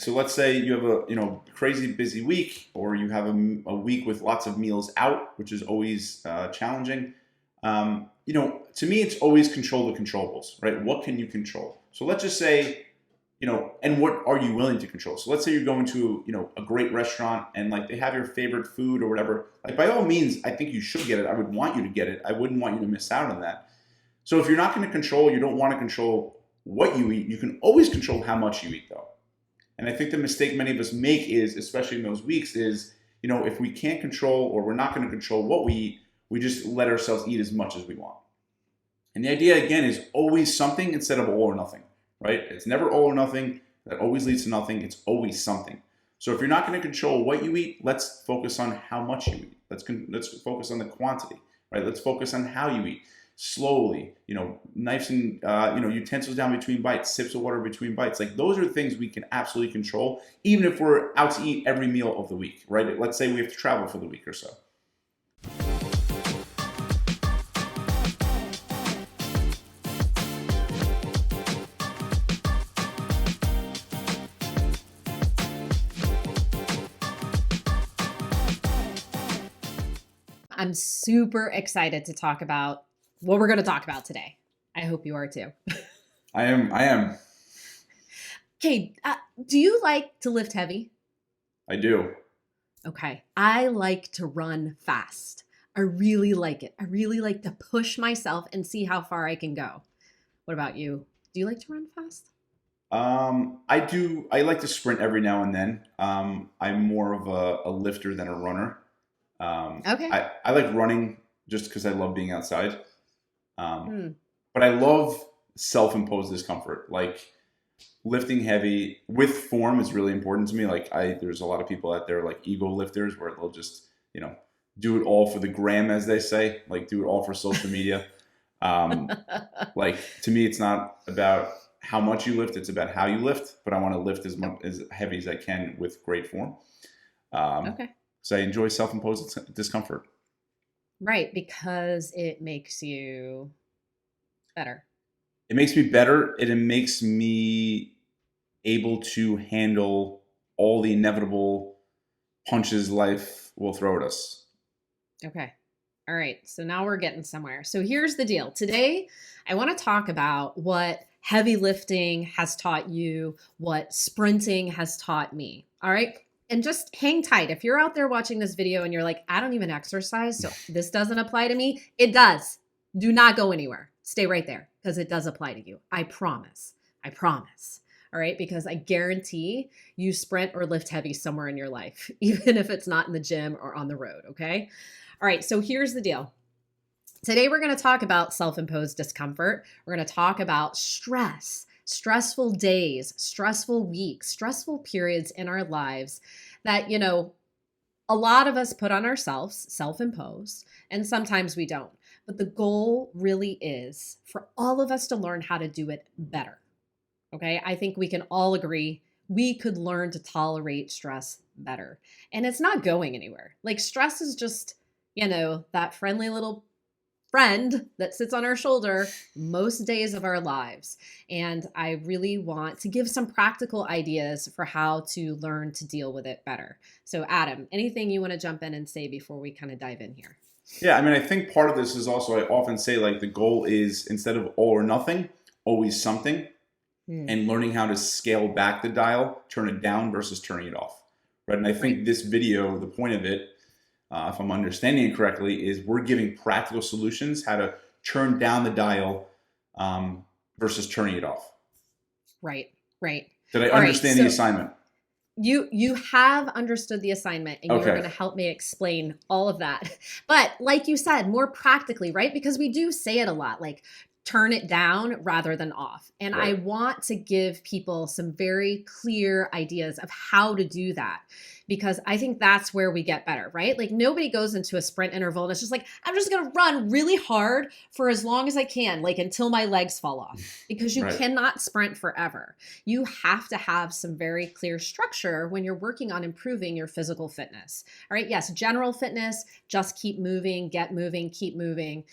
So let's say you have a crazy busy week, or you have a week with lots of meals out, which is always challenging. To me, it's always control the controllables, right? What can you control? So let's just say, and what are you willing to control? So let's say you're going to, a great restaurant and like they have your favorite food or whatever. Like by all means, I think you should get it. I would want you to get it. I wouldn't want you to miss out on that. So if you're not going to control, you don't want to control what you eat, you can always control how much you eat though. And I think the mistake many of us make is, especially in those weeks, is, if we can't control or we're not going to control what we eat, we just let ourselves eat as much as we want. And the idea, again, is always something instead of all or nothing, right? It's never all or nothing. That always leads to nothing. It's always something. So if you're not going to control what you eat, let's focus on how much you eat. Let's focus on the quantity, right? Let's focus on how you eat. Slowly, knives and, utensils down between bites, sips of water between bites. Like those are things we can absolutely control, even if we're out to eat every meal of the week, right? Let's say we have to travel for the week or so. I'm super excited to talk about what we're going to talk about today. I hope you are too. I am. Okay. Do you like to lift heavy? I do. Okay. I like to run fast. I really like it. I really like to push myself and see how far I can go. What about you? Do you like to run fast? I do. I like to sprint every now and then. I'm more of a lifter than a runner. Okay. I like running just because I love being outside. But I love self-imposed discomfort. Like lifting heavy with form is really important to me. Like there's a lot of people out there like ego lifters where they'll just, do it all for the gram, as they say, like do it all for social media. Like to me, it's not about how much you lift, it's about how you lift, but I want to lift as heavy as I can with great form. Okay. So I enjoy self-imposed discomfort. Right. Because it makes you better. It makes me better. And it makes me able to handle all the inevitable punches life will throw at us. Okay. All right. So now we're getting somewhere. So here's the deal. Today, I want to talk about what heavy lifting has taught you, what sprinting has taught me. All right. And just hang tight. If you're out there watching this video and you're like, I don't even exercise, so this doesn't apply to me, it does. Do not go anywhere. Stay right there because it does apply to you. I promise. I promise. All right. Because I guarantee you sprint or lift heavy somewhere in your life, even if it's not in the gym or on the road. Okay. All right. So here's the deal. Today, we're going to talk about self-imposed discomfort. We're going to talk about stress, stressful days, stressful weeks, stressful periods in our lives that, a lot of us put on ourselves, self-imposed, and sometimes we don't. But the goal really is for all of us to learn how to do it better. Okay. I think we can all agree we could learn to tolerate stress better. And it's not going anywhere. Like stress is just, that friendly little friend that sits on our shoulder most days of our lives. And I really want to give some practical ideas for how to learn to deal with it better. So Adam, anything you want to jump in and say before we kind of dive in here? Yeah, I mean, I think part of this is also, I often say like the goal is instead of all or nothing, always something, and learning how to scale back the dial, turn it down versus turning it off. Right. And I think this video, the point of it, if I'm understanding it correctly, is we're giving practical solutions how to turn down the dial versus turning it off. Right. Did I understand the assignment? You have understood the assignment and you're going to help me explain all of that. But like you said, more practically, right? Because we do say it a lot, like turn it down rather than off. And I want to give people some very clear ideas of how to do that, because I think that's where we get better, right? Like nobody goes into a sprint interval and it's just like, I'm just going to run really hard for as long as I can, like until my legs fall off, because you cannot sprint forever. You have to have some very clear structure when you're working on improving your physical fitness. All right. Yes. General fitness, just keep moving, get moving, keep moving.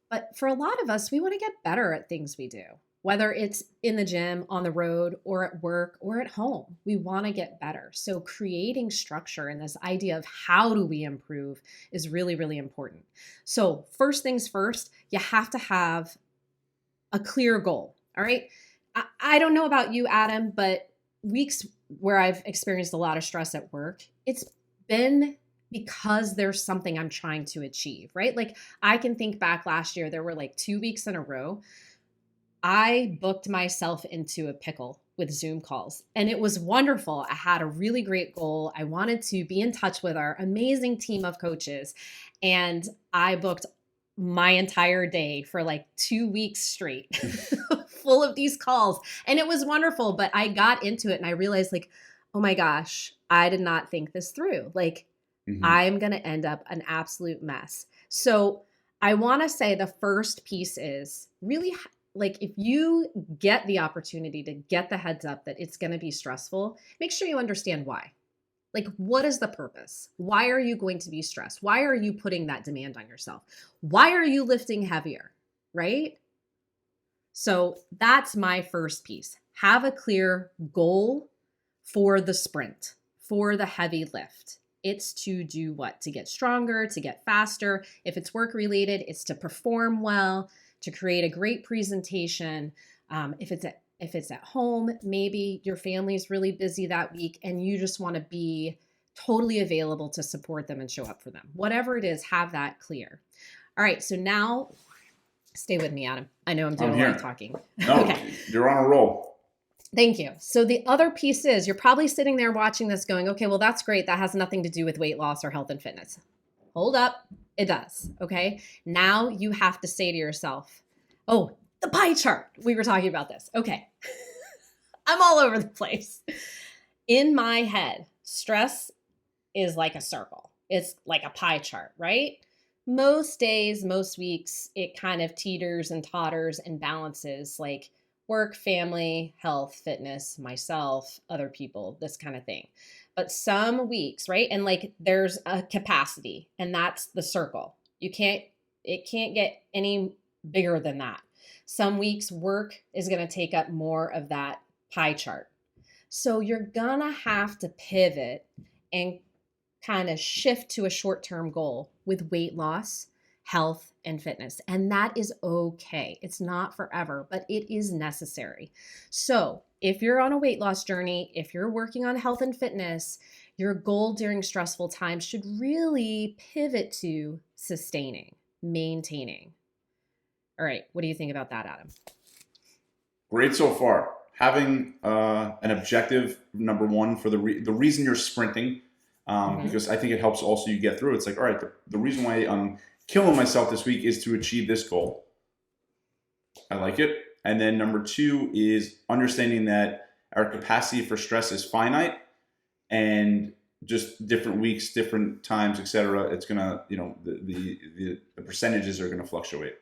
But for a lot of us, we want to get better at things we do. whether it's in the gym, on the road, or at work, or at home. We want to get better. So creating structure and this idea of how do we improve is really, really important. So first things first, you have to have a clear goal. All right. I don't know about you, Adam, but weeks where I've experienced a lot of stress at work, it's been because there's something I'm trying to achieve, right? Like I can think back last year, there were like 2 weeks in a row I booked myself into a pickle with Zoom calls, and it was wonderful. I had a really great goal. I wanted to be in touch with our amazing team of coaches, and I booked my entire day for like 2 weeks straight, full of these calls. And it was wonderful, but I got into it and I realized, like, oh my gosh, I did not think this through. Like, Hmm. I'm going to end up an absolute mess. So I want to say the first piece is really like if you get the opportunity to get the heads up that it's going to be stressful, make sure you understand why. Like, what is the purpose? Why are you going to be stressed? Why are you putting that demand on yourself? Why are you lifting heavier? Right? So that's my first piece. Have a clear goal for the sprint, for the heavy lift. It's to do what? To get stronger, to get faster. If it's work related, it's to perform well, to create a great presentation. If it's at home, maybe your family's really busy that week and you just want to be totally available to support them and show up for them. Whatever it is, have that clear. All right, so now stay with me, Adam. I know I'm doing I'm a lot of here. talking. No, Okay. you're on a roll. Thank you. So the other piece is you're probably sitting there watching this going, okay, well, that's great. That has nothing to do with weight loss or health and fitness. Hold up. It does. Okay. Now you have to say to yourself, oh, the pie chart. We were talking about this. Okay. I'm all over the place. In my head, stress is like a circle. It's like a pie chart, right? Most days, most weeks, it kind of teeters and totters and balances like work, family, health, fitness, myself, other people, this kind of thing. But some weeks, right? And like there's a capacity, and that's the circle. It can't get any bigger than that. Some weeks, work is going to take up more of that pie chart. So you're going to have to pivot and kind of shift to a short term goal with weight loss, health, and fitness. And that is okay. It's not forever, but it is necessary. So if you're on a weight loss journey, if you're working on health and fitness, your goal during stressful times should really pivot to sustaining, maintaining. All right. What do you think about that, Adam? Great so far. Having an objective, number one, for the reason you're sprinting, Mm-hmm. because I think it helps also you get through. It's like, all right, the reason why I'm killing myself this week is to achieve this goal. I like it. And then number two is understanding that our capacity for stress is finite and just different weeks, different times, etc. It's gonna, the percentages are gonna fluctuate.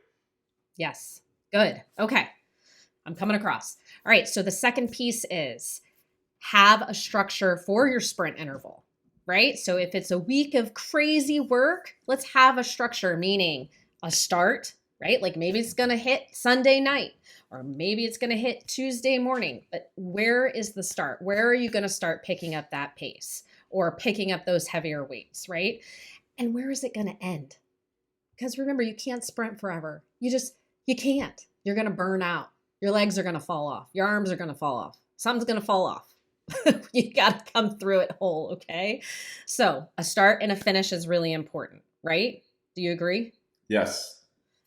Yes. Good. Okay. I'm coming across. All right. So the second piece is have a structure for your sprint interval, right? So if it's a week of crazy work, let's have a structure, meaning a start, right? Like maybe it's going to hit Sunday night or maybe it's going to hit Tuesday morning. But where is the start? Where are you going to start picking up that pace or picking up those heavier weights, right? And where is it going to end? Because remember, you can't sprint forever. You can't. You're going to burn out. Your legs are going to fall off. Your arms are going to fall off. Something's going to fall off. You got to come through it whole, okay? So a start and a finish is really important, right? Do you agree? Yes.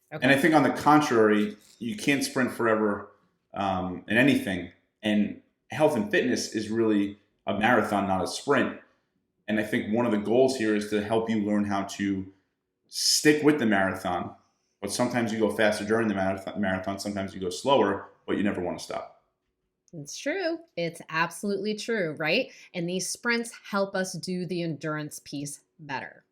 And I Okay. think on the contrary, you can't sprint forever in anything. And health and fitness is really a marathon, not a sprint. And I think one of the goals here is to help you learn how to stick with the marathon. But sometimes you go faster during the marathon, sometimes you go slower, but you never want to stop. It's true. It's absolutely true, right? And these sprints help us do the endurance piece better.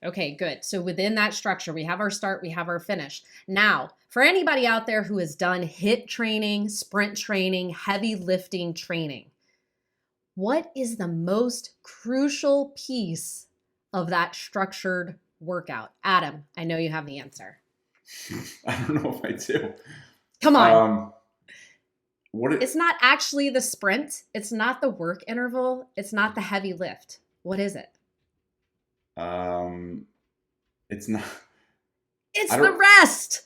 Okay, good. So within that structure, we have our start, we have our finish. Now, for anybody out there who has done HIIT training, sprint training, heavy lifting training, what is the most crucial piece of that structured workout? Adam, I know you have the answer. I don't know if I do. Come on. Um, It's not actually the sprint. It's not the work interval. It's not the heavy lift. What is it? um, it's not. It's I the don't. rest.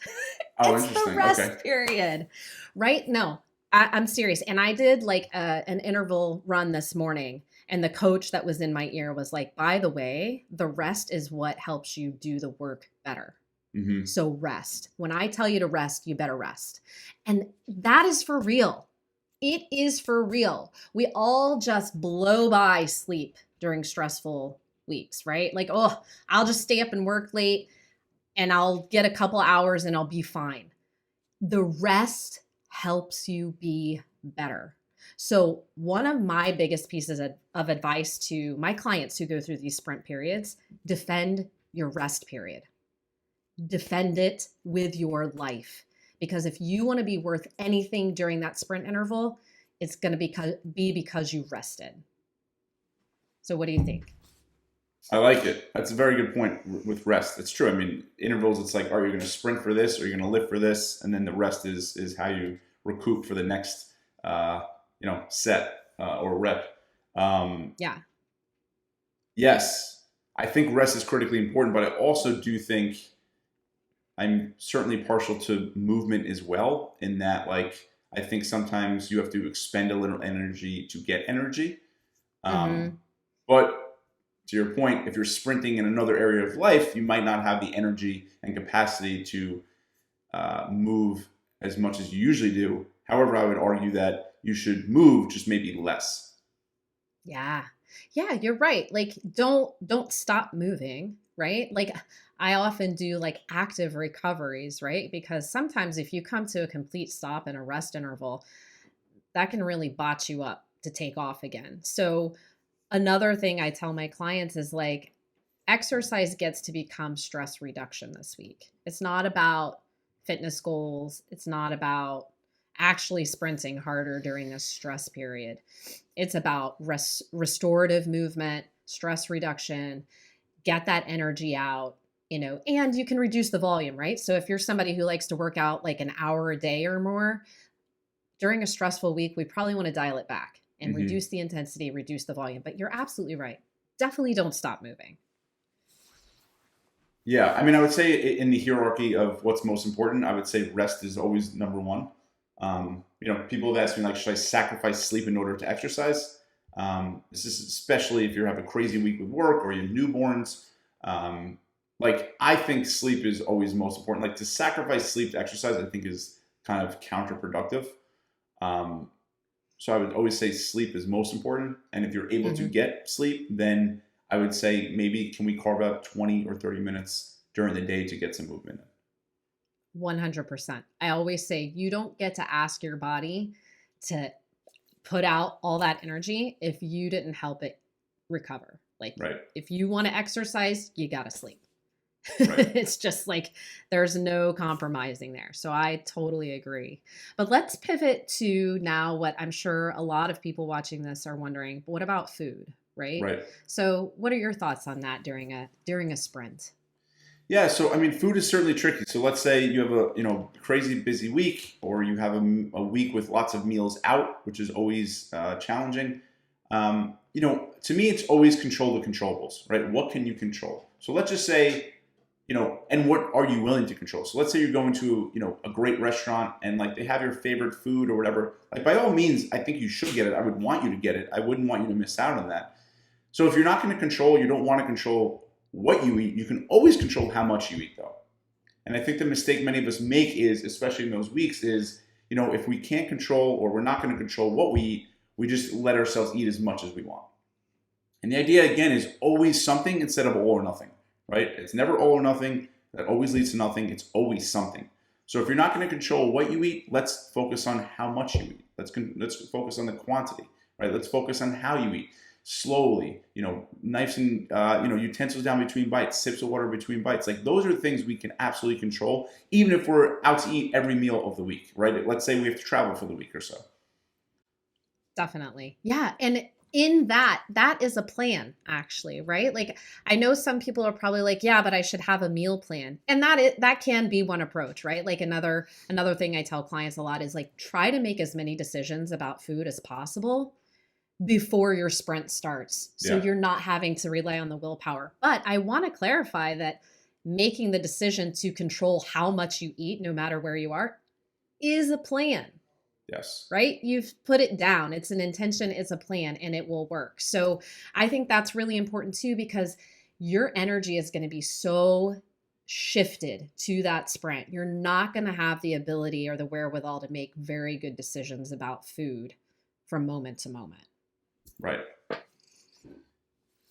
Oh, It's the interesting. Okay. rest period, right? No, I'm serious. And I did like an interval run this morning, and the coach that was in my ear was like, by the way, the rest is what helps you do the work better. Hmm. So rest. When I tell you to rest, you better rest. And that is for real. It is for real. We all just blow by sleep during stressful weeks, right? Like, oh, I'll just stay up and work late and I'll get a couple hours and I'll be fine. The rest helps you be better. So, one of my biggest pieces of advice to my clients who go through these sprint periods: defend your rest period, defend it with your life. Because if you want to be worth anything during that sprint interval, it's going to be because you rested. So, what do you think? I like it. That's a very good point with rest. It's true. I mean, intervals. It's like, are you going to sprint for this, or are you going to lift for this, and then the rest is how you recoup for the next, set or rep. Um, Yeah. yes, I think rest is critically important, but I also do think I'm certainly partial to movement as well. In that, like, I think sometimes you have to expend a little energy to get energy. Um, Hmm. but to your point, if you're sprinting in another area of life, you might not have the energy and capacity to move as much as you usually do. However, I would argue that you should move, just maybe less. Yeah. Yeah, you're right. Like don't stop moving, right? Like I often do like active recoveries, right? Because sometimes if you come to a complete stop in a rest interval, that can really botch you up to take off again. So another thing I tell my clients is like exercise gets to become stress reduction this week. It's not about fitness goals. It's not about actually sprinting harder during this stress period. It's about restorative movement, stress reduction, get that energy out, and you can reduce the volume, right? So if you're somebody who likes to work out like an hour a day or more, during a stressful week, we probably want to dial it back and Hmm. reduce the intensity, reduce the volume. But you're absolutely right. Definitely don't stop moving. Yeah, I mean, I would say in the hierarchy of what's most important, I would say rest is always number one. People have asked me like, should I sacrifice sleep in order to exercise? This is especially if you have a crazy week with work or you have newborns. Um, like, I think sleep is always most important. Like, to sacrifice sleep to exercise, I think is kind of counterproductive. Um, so I would always say sleep is most important. And if you're able to Hmm. get sleep, then I would say maybe can we carve out 20 or 30 minutes during the day to get some movement 100%. I always say you don't get to ask your body to put out all that energy if you didn't help it recover. Like, in. Right, if you want to exercise, you got to sleep. right. It's just like there's no compromising there. So I totally agree. But let's pivot to now what I'm sure a lot of people watching this are wondering, what about food, right? Right. So what are your thoughts on that during a sprint? Yeah, so I mean, food is certainly tricky. So let's say you have a crazy busy week, or you have a week with lots of meals out, which is always challenging. To me, it's always control the controllables, right? What can you control? So let's just say, and what are you willing to control? So let's say you're going to a great restaurant and like they have your favorite food or whatever. Like, by all means, I think you should get it. I would want you to get it. I wouldn't want you to miss out on that. So if you're not going to control, you don't want to control what you eat, you can always control how much you eat though. And I think the mistake many of us make is, especially in those weeks, is, if we can't control or we're not going to control what we eat, we just let ourselves eat as much as we want. And the idea again is always something instead of all or nothing, right? It's never all or nothing. That always leads to nothing. It's always something. So if you're not going to control what you eat, let's focus on how much you eat. Let's focus on the quantity, right? Let's focus on how you eat slowly. Knives and utensils down between bites, sips of water between bites. Like, those are things we can absolutely control, even if we're out to eat every meal of the week, right? Let's say we have to travel for the week or so. Definitely. Yeah. And in that is a plan, actually, right? Like, I know some people are probably like, yeah, but I should have a meal plan. And that can be one approach, right? Like, another thing I tell clients a lot is like, try to make as many decisions about food as possible before your sprint starts, so Yeah. you're not having to rely on the willpower. But I want to clarify that making the decision to control how much you eat, no matter where you are, is a plan, Yes. right? You've put it down. It's an intention, it's a plan, and it will work. So I think that's really important too, because your energy is going to be so shifted to that sprint. You're not going to have the ability or the wherewithal to make very good decisions about food from moment to moment. Right. Good.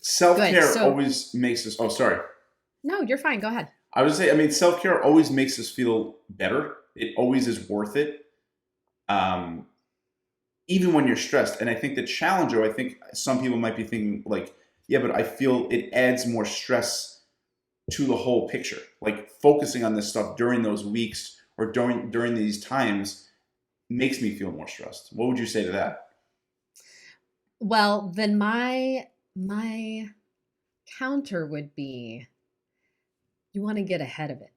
Self-care So, always makes us, oh, sorry. no, you're fine. Go ahead. I would say, I mean, self-care always makes us feel better. It always is worth it. Um, Even when you're stressed. And I think the challenge, or I think some people might be thinking like, yeah, but I feel it adds more stress to the whole picture. Like focusing on this stuff during those weeks or during these times makes me feel more stressed. What would you say to that? Well, then my counter would be, you want to get ahead of it,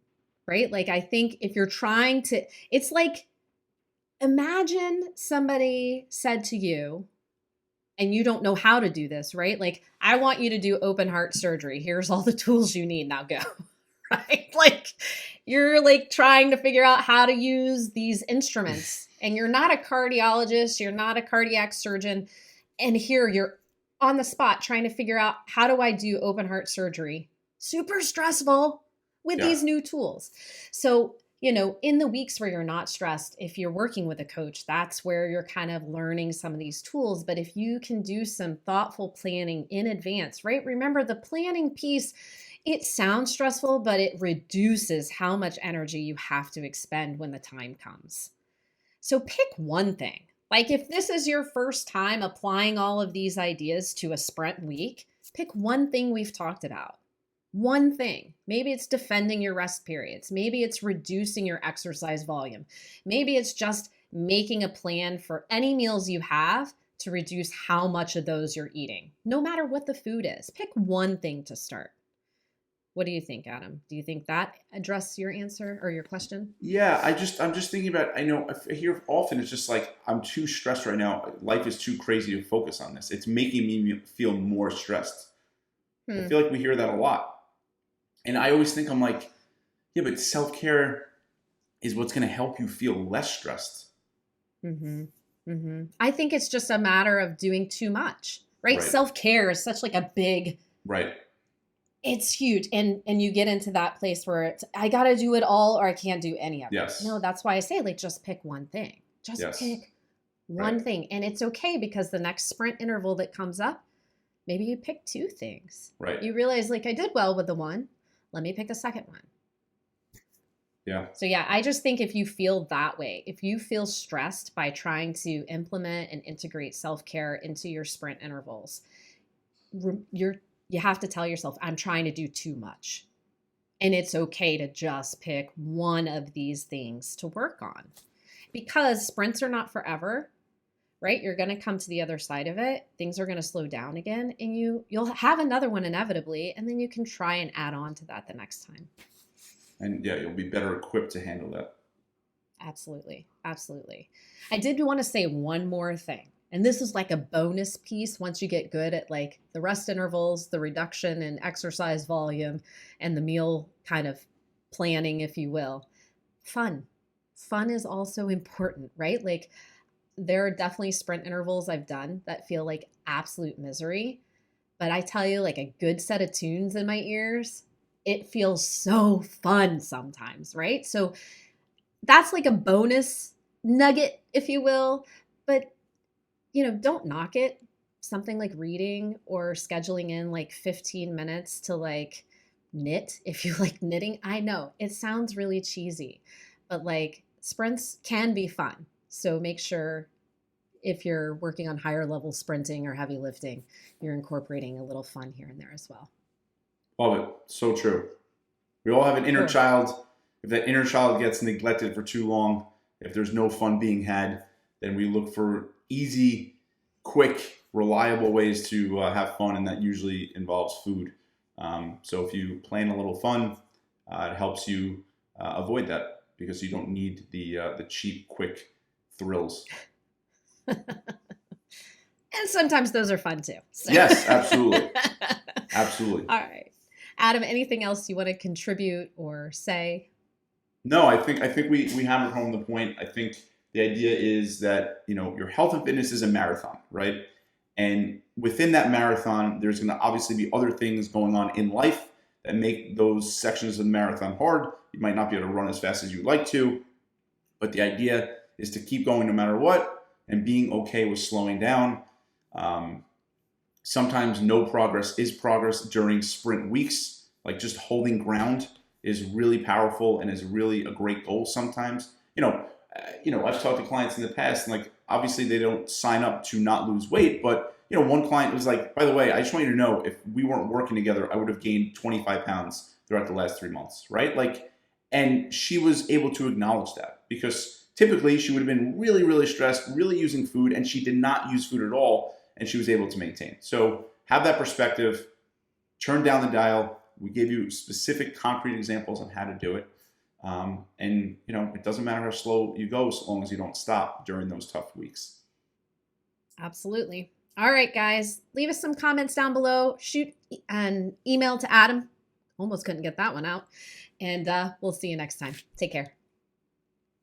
right? Like, I think if you're trying to, it's like, imagine somebody said to you, and you don't know how to do this, right? Like, I want you to do open heart surgery. Here's all the tools you need. Now go. Right? Like, you're like trying to figure out how to use these instruments, and you're not a cardiologist, you're not a cardiac surgeon. And here you're on the spot trying to figure out, how do I do open heart surgery? Super stressful with Yeah. these new tools. So, in the weeks where you're not stressed, if you're working with a coach, that's where you're kind of learning some of these tools. But if you can do some thoughtful planning in advance, right? Remember, the planning piece, it sounds stressful, but it reduces how much energy you have to expend when the time comes. So pick one thing. Like, if this is your first time applying all of these ideas to a sprint week, pick one thing we've talked about. One thing. Maybe it's defending your rest periods. Maybe it's reducing your exercise volume. Maybe it's just making a plan for any meals you have to reduce how much of those you're eating, no matter what the food is. Pick one thing to start. What do you think, Adam? Do you think that addressed your answer or your question? Yeah, I'm just thinking about, I know I hear often it's just like I'm too stressed right now. Life is too crazy to focus on this. It's making me feel more stressed. I Hmm. feel like we hear that a lot. And I always think, I'm like, yeah, but self-care is what's going to help you feel less stressed. Mm-hmm. Mm-hmm. I think it's just a matter of doing too much, right? Right. Self-care is such like a big, Right. it's huge. And you get into that place where it's, I got to do it all or I can't do any of it. Yes. No, that's why I say, like, just pick one thing. Just Yes. pick one Right. thing. And it's okay, because the next sprint interval that comes up, maybe you pick two things. Right. You realize, like, I did well with the one. Let me pick the second one. Yeah. So yeah, I just think if you feel that way, if you feel stressed by trying to implement and integrate self-care into your sprint intervals, you have to tell yourself, I'm trying to do too much. And it's okay to just pick one of these things to work on. Because sprints are not forever, right? You're going to come to the other side of it. Things are going to slow down again, and you'll have another one inevitably, and then you can try and add on to that the next time. And yeah, you'll be better equipped to handle that. Absolutely. Absolutely. I did want to say one more thing. And this is like a bonus piece once you get good at like the rest intervals, the reduction in exercise volume, and the meal kind of planning, if you will. Fun. Fun is also important, right? Like, there are definitely sprint intervals I've done that feel like absolute misery. But I tell you, like, a good set of tunes in my ears, it feels so fun sometimes, right? So that's like a bonus nugget, if you will. But, don't knock it. Something like reading or scheduling in like 15 minutes to like knit, if you like knitting. I know it sounds really cheesy, but like, sprints can be fun. So make sure, if you're working on higher level sprinting or heavy lifting, you're incorporating a little fun here and there as well. Love it. So true. We all have an inner Cool. child. If that inner child gets neglected for too long, if there's no fun being had, then we look for easy, quick reliable ways to have fun, and that usually involves food. So if you plan a little fun, it helps you avoid that because you don't need the cheap, quick thrills. And sometimes those are fun too. So. Yes, absolutely. Absolutely. All right. Adam, anything else you want to contribute or say? No, I think we hammered home the point. I think the idea is that your health and fitness is a marathon, right? And within that marathon, there's going to obviously be other things going on in life that make those sections of the marathon hard. You might not be able to run as fast as you'd like to, but the idea is to keep going no matter what and being okay with slowing down. Sometimes no progress is progress during sprint weeks. Like just holding ground is really powerful and is really a great goal sometimes. I've talked to clients in the past, and like obviously they don't sign up to not lose weight, but one client was like, by the way, I just want you to know, if we weren't working together, I would have gained 25 pounds throughout the last 3 months, right? Like, and she was able to acknowledge that because typically she would have been really, really stressed, really using food, and she did not use food at all, and she was able to maintain. So have that perspective, turn down the dial. We gave you specific concrete examples on how to do it. And it doesn't matter how slow you go as long as you don't stop during those tough weeks. Absolutely. All right, guys, leave us some comments down below. Shoot an email to Adam. Almost couldn't get that one out. And we'll see you next time. Take care.